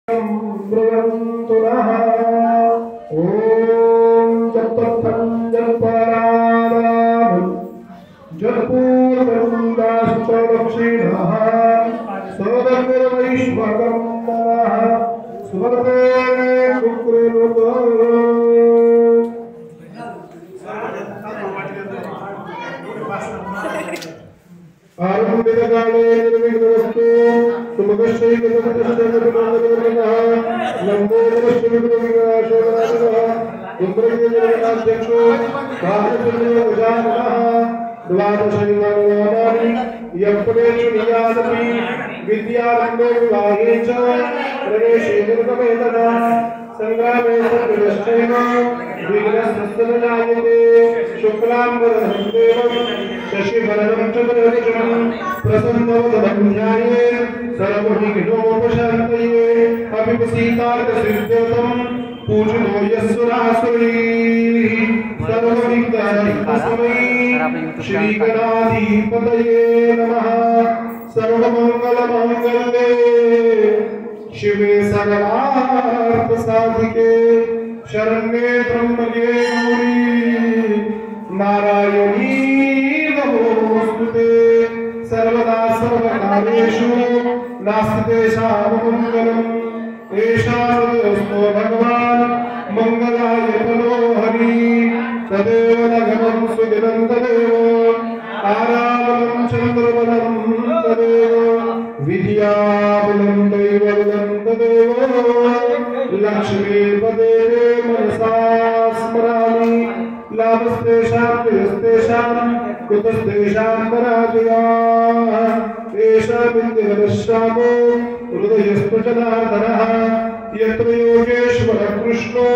ब्रुवन्तु नः ॐ जपथं जपरामं जपूर्वं दाश्चलक्षिणः सदर्वैश्वरं नमः सुवर्ते कुक्रुतो आरंभितकाले निर्विघ्नस्तु सुमगश्चैकतमदशजगन्नाथः लम्बोदरश्चविघ्नविनाशनाशनः इन्द्रजीवनाध्यक्षो कालचन्द्रवजाननः द्वादशयुगानि यत्पदेषु नियादपि विद्यारम्भे विवाहे च प्रवेशे निर्गमेतनः संग्रामे सर्वश्चैव विघ्नस्तस्य जायते शुक्लाम्बरधरं देवं शशिभरणं चतुर्भुजं प्रसन्नवदनं ध्यायेत् सर्वविघ्नोपशान्तये अभिवसीतार्थसिद्ध्यर्थं पूजितो यस्सुरासुरैः सर्वविघ्नहरस्मै श्रीगणाधिपतये नमः सर्वमङ्गलमाङ्गल्ये शिवे सर्वार्थसाधिके शरण्ये त्र्यम्बके गौरी नारायणी नमोस्तुते सर्वदा सर्वकार्येषु नास्ति तेषां मङ्गलम् एषावतोऽस्तु भगवान् मङ्गलाय तनो हरि तदेव नगमं सुदिनं तदेव आरामं चन्द्रबलं तदेव विद्याबलं दैवबलं तदेव लक्ष्मीपदे मनसा स्मरामि लाभस्तेषां जयस्तेषां कुतस्तेषां पराजयाः एषा विद्यवदश्यामो हृदयस्तु जनार्दनः यत्र योगेश्वरः कृष्णो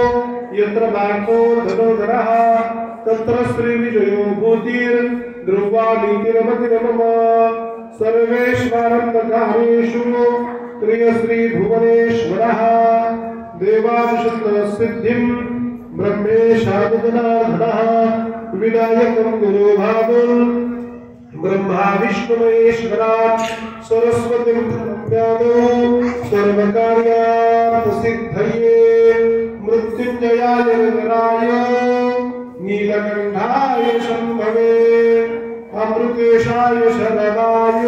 यत्र नाथो धनोधरः तत्र श्रीविजयो भूतिर्ध्रुवानीतिरमतिरमम सर्वेश्वरन्दकारेषु त्रियश्रीभुवनेश्वरः देवादिशतसिद्धिं ब्रह्मेशादिजनार्दनः विनायकं गुरुभागुं ब्रह्मा विष्णुमहेश्वरात् सरस्वतीं व्यादो सर्वकार्यार्थसिद्धये मृत्युञ्जयाय निधनाय नीलकण्ठाय शम्भवे अमृतेशाय शरणाय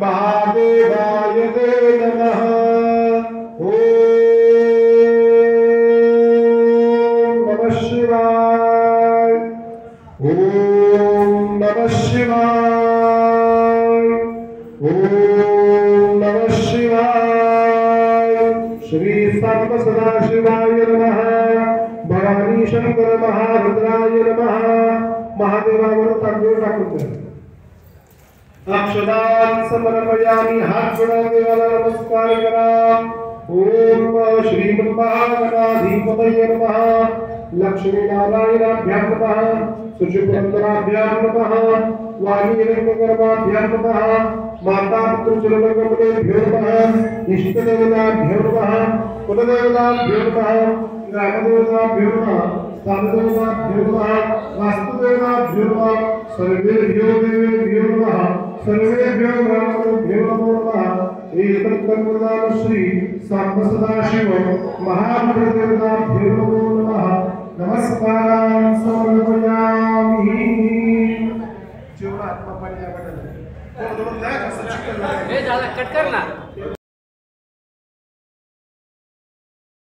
महादेवाय ते नमः ॐ नमः शिवाय ॐ नमः शिवाय ॐ नमः शिवाय श्री सर्व सदाशिवाय नमः भवानी शंकर महारुद्राय नमः महादेवावर तांदूळ टाकून अक्षदान समर्पयामि हात जोडा देवाला नमस्कार करा ओम श्रीमन्महागणाधिपतये नमः लक्ष्मी नारायणाभ्यां नमः सुचिपुरन्दराभ्यां नमः वाणीरङ्गकर्माभ्यां नमः माता पुत्र चरणकमलेभ्यो नमः इष्टदेवताभ्यो नमः कुलदेवताभ्यो नमः ग्रामदेवताभ्यो नमः स्थानदेवताभ्यो नमः वास्तुदेवताभ्यो नमः सर्वेभ्यो देवेभ्यो नमः सर्वेभ्यो ब्राह्मणेभ्यो नमो नमः एतत्कर्मदान श्री सांब सदाशिव महाप्रदेवताभ्यो नमो नमः नमस्कारान् समर्पयामि जीवनात्मा पाणी लागत हे झाला कट कर ना